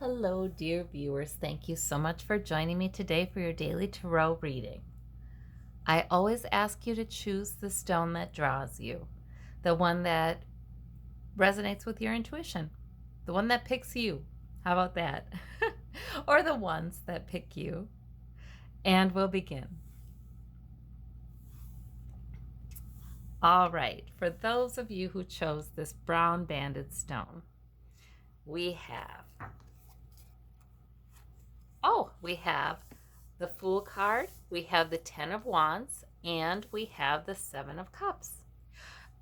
Hello, dear viewers. Thank you so much for joining me today for your daily tarot reading. I always ask you to choose the stone that draws you, the one that resonates with your intuition, the one that picks you. How about that? Or the ones that pick you. And we'll begin. All right, for those of you who chose this brown banded stone, we have the Fool card, we have the Ten of Wands, and we have the Seven of Cups.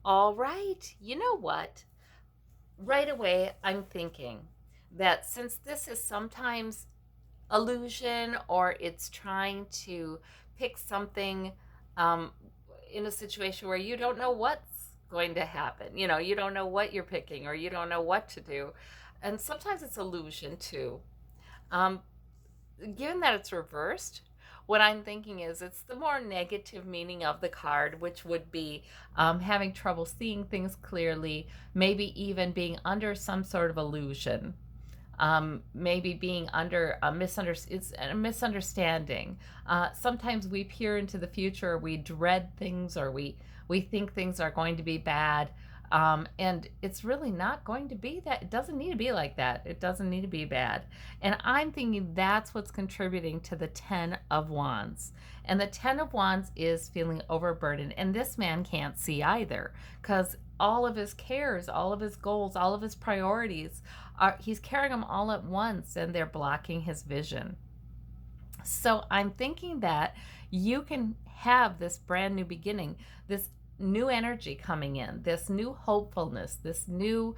All right, you know what? Right away, I'm thinking that since this is sometimes illusion or it's trying to pick something um, in a situation where you don't know what's going to happen, you don't know what you're picking or you don't know what to do. And sometimes it's illusion too. Um, Given that it's reversed, what I'm thinking is it's the more negative meaning of the card, which would be having trouble seeing things clearly, maybe even being under some sort of illusion, maybe being under it's a misunderstanding. Sometimes we peer into the future, we dread things, or we think things are going to be bad. And it's really not going to be that. It doesn't need to be like that. It doesn't need to be bad. And I'm thinking that's what's contributing to the Ten of Wands. And the Ten of Wands is feeling overburdened. And this man can't see either, because all of his cares, all of his goals, all of his priorities, he's carrying them all at once, and they're blocking his vision. So I'm thinking that you can have this brand new beginning, this new energy coming in, this new hopefulness, this new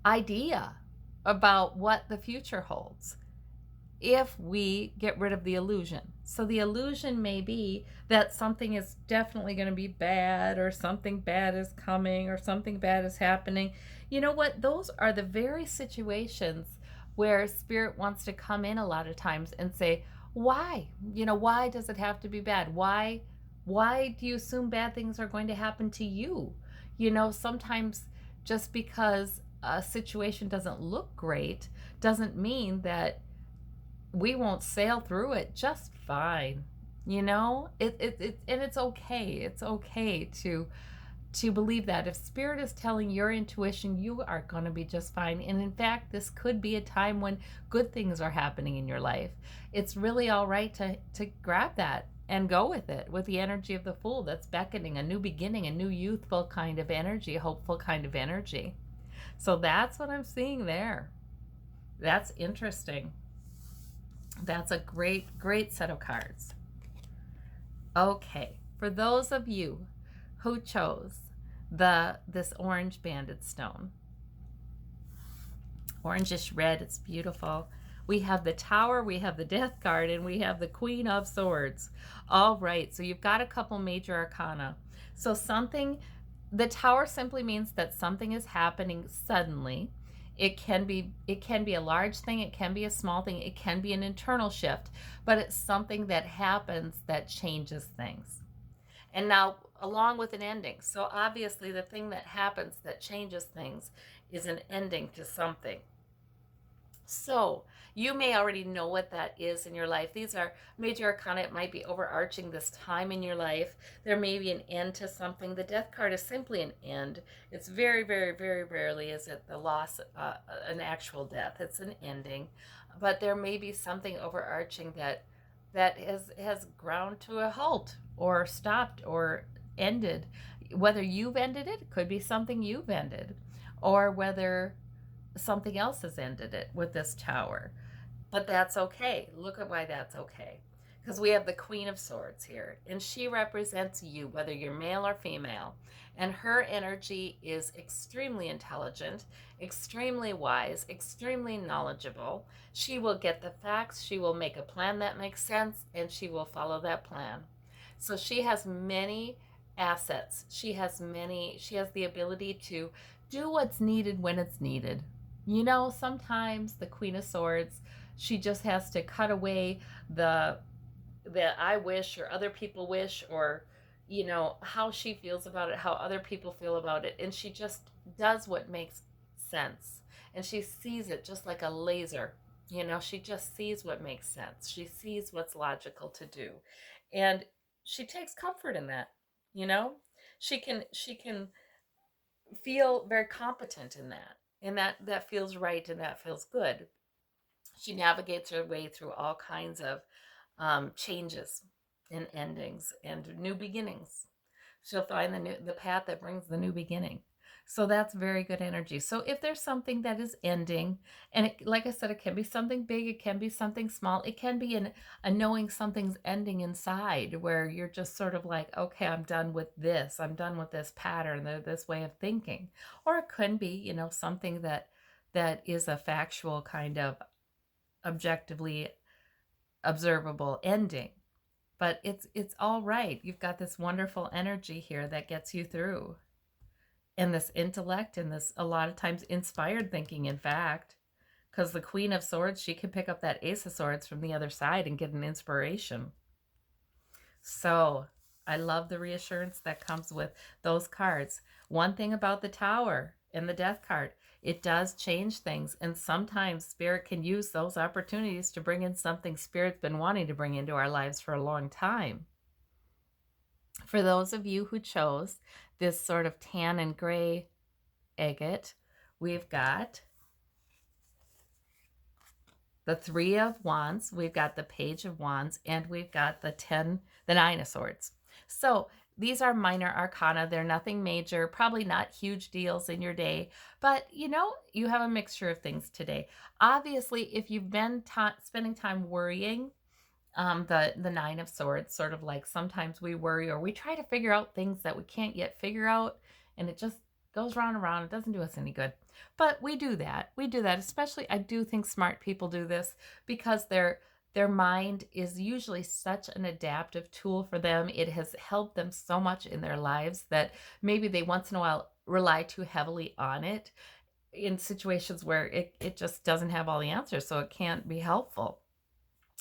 idea about what the future holds if we get rid of the illusion. So the illusion may be that something is definitely going to be bad, or something bad is coming, or something bad is happening. You know what? Those are the very situations where spirit wants to come in a lot of times and say, why? Why does it have to be bad? Why do you assume bad things are going to happen to you? Sometimes just because a situation doesn't look great doesn't mean that we won't sail through it just fine. And it's okay. It's okay to believe that if spirit is telling your intuition, you are going to be just fine. And in fact, this could be a time when good things are happening in your life. It's really all right to grab that and go with it, with the energy of the Fool that's beckoning a new beginning, a new youthful kind of energy, a hopeful kind of energy. So that's what I'm seeing there. That's interesting. That's a great set of cards. Okay, for those of you who chose this orange banded stone, orangish red, it's beautiful. We have the Tower, we have the Death card, and we have the Queen of Swords. All right, so you've got a couple major arcana. So the Tower simply means that something is happening suddenly. It can be a large thing, it can be a small thing, it can be an internal shift, but it's something that happens that changes things. And now, along with an ending. So obviously the thing that happens that changes things is an ending to something. So you may already know what that is in your life. These are major arcana. It might be overarching this time in your life. There may be an end to something. The Death card is simply an end. It's very, very, very rarely is it the loss, an actual death. It's an ending. But there may be something overarching that has ground to a halt, or stopped, or ended. Whether you've ended it, could be something you've ended, or whether something else has ended it with this Tower. But that's okay. Look at why that's okay. Because we have the Queen of Swords here, and she represents you, whether you're male or female. And her energy is extremely intelligent, extremely wise, extremely knowledgeable. She will get the facts, she will make a plan that makes sense, and she will follow that plan. So she has many assets. She has the ability to do what's needed when it's needed. Sometimes the Queen of Swords, she just has to cut away the I wish, or other people wish, or how she feels about it, how other people feel about it, and she just does what makes sense. and she sees it just like a laser. She just sees what makes sense. She sees what's logical to do. And she takes comfort in that, you know? She can feel very competent in that. And that feels right and that feels good. She navigates her way through all kinds of changes and endings and new beginnings. She'll find the path that brings the new beginning. So that's very good energy. So if there's something that is ending, and like I said, it can be something big, it can be something small, it can be a knowing something's ending inside, where you're just sort of like, okay, I'm done with this. I'm done with this pattern, this way of thinking. Or it can be, something that is a factual kind of objectively observable ending. But it's all right. You've got this wonderful energy here that gets you through, and this intellect, and this a lot of times inspired thinking, in fact, because the Queen of Swords, she can pick up that Ace of Swords from the other side and get an inspiration. So I love the reassurance that comes with those cards. One thing about the Tower and the Death card, it does change things. And sometimes Spirit can use those opportunities to bring in something Spirit's been wanting to bring into our lives for a long time. For those of you who chose this sort of tan and gray agate, we've got the Three of Wands, we've got the Page of Wands, and we've got the Nine of Swords. So these are minor arcana. They're nothing major, probably not huge deals in your day, but you have a mixture of things today. Obviously, if you've been spending time worrying, the Nine of Swords, sort of like sometimes we worry or we try to figure out things that we can't yet figure out, and it just goes round and round. It doesn't do us any good. But we do that. Especially, I do think smart people do this because their mind is usually such an adaptive tool for them. It has helped them so much in their lives that maybe they once in a while rely too heavily on it in situations where it just doesn't have all the answers, so it can't be helpful.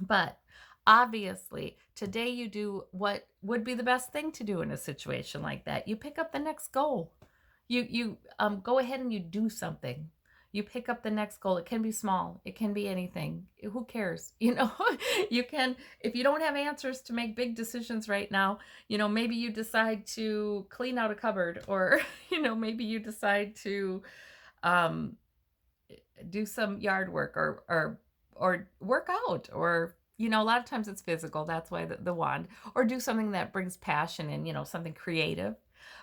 But obviously, today you do what would be the best thing to do in a situation like that. You pick up the next goal. You go ahead and you do something. You pick up the next goal. It can be small. It can be anything. Who cares? You can, if you don't have answers to make big decisions right now, maybe you decide to clean out a cupboard, or, maybe you decide to do some yard work, or work out, or a lot of times it's physical. That's why the wand. Or do something that brings passion in, something creative.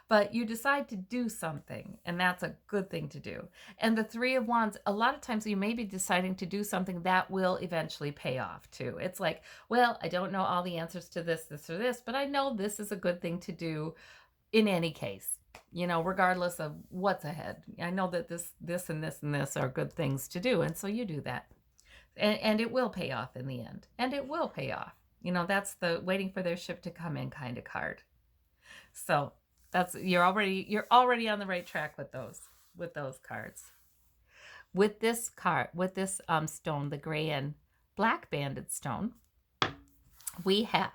But you decide to do something, and that's a good thing to do. And the Three of Wands, a lot of times you may be deciding to do something that will eventually pay off too. It's like, well, I don't know all the answers to this, or this, but I know this is a good thing to do in any case, regardless of what's ahead. I know that this and this and this are good things to do, and so you do that. And it will pay off in the end. And it will pay off. That's the waiting for their ship to come in kind of card. So you're already on the right track with those cards. With this stone, the gray and black banded stone, we have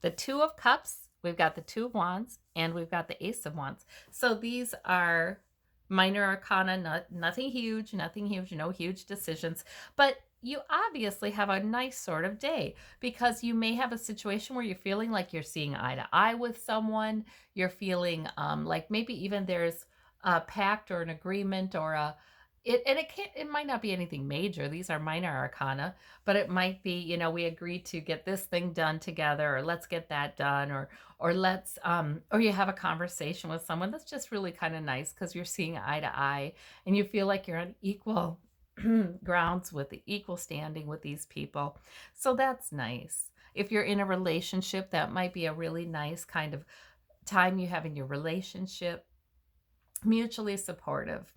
the Two of Cups, we've got the Two of Wands, and we've got the Ace of Wands. So these are minor arcana, nothing huge, no huge decisions. But you obviously have a nice sort of day, because you may have a situation where you're feeling like you're seeing eye to eye with someone. You're feeling like maybe even there's a pact or an agreement, or it might not be anything major. These are minor arcana, but it might be, we agreed to get this thing done together, or let's get that done, or let's or you have a conversation with someone that's just really kind of nice because you're seeing eye to eye, and you feel like you're on equal grounds, with the equal standing with these people. So that's nice. If you're in a relationship, that might be a really nice kind of time you have in your relationship, mutually supportive.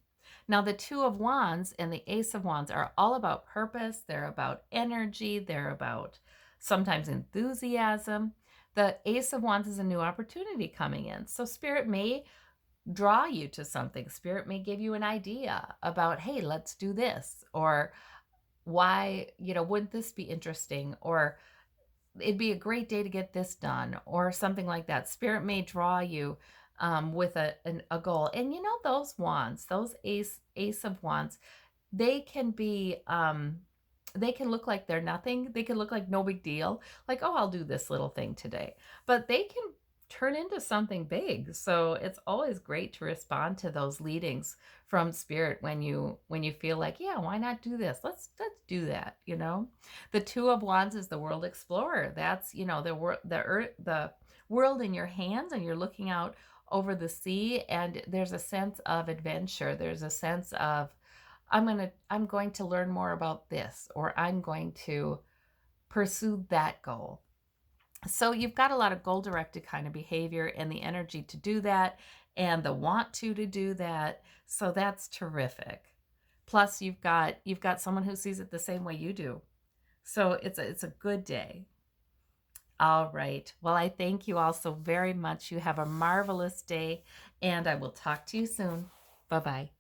Now, the Two of Wands and the Ace of Wands are all about purpose. They're about energy. They're about sometimes enthusiasm. The Ace of Wands is a new opportunity coming in. So Spirit may draw you to something. Spirit may give you an idea about, hey, let's do this. Or why, wouldn't this be interesting? Or it'd be a great day to get this done, or something like that. Spirit may draw you with a goal. And those wands, those ace of wands, they can be they can look like they're nothing. They can look like no big deal. Like, oh, I'll do this little thing today. But they can turn into something big. So it's always great to respond to those leadings from spirit when you feel like, yeah, why not do this? Let's do that. The two of wands is the world explorer. That's, the world in your hands, and you're looking out over the sea, and there's a sense of adventure. There's a sense of, I'm going to learn more about this, or I'm going to pursue that goal. So you've got a lot of goal directed kind of behavior and the energy to do that, and the want to do that. So that's terrific. Plus you've got someone who sees it the same way you do. So it's a good day. All right. Well, I thank you all so very much. You have a marvelous day, and I will talk to you soon. Bye-bye.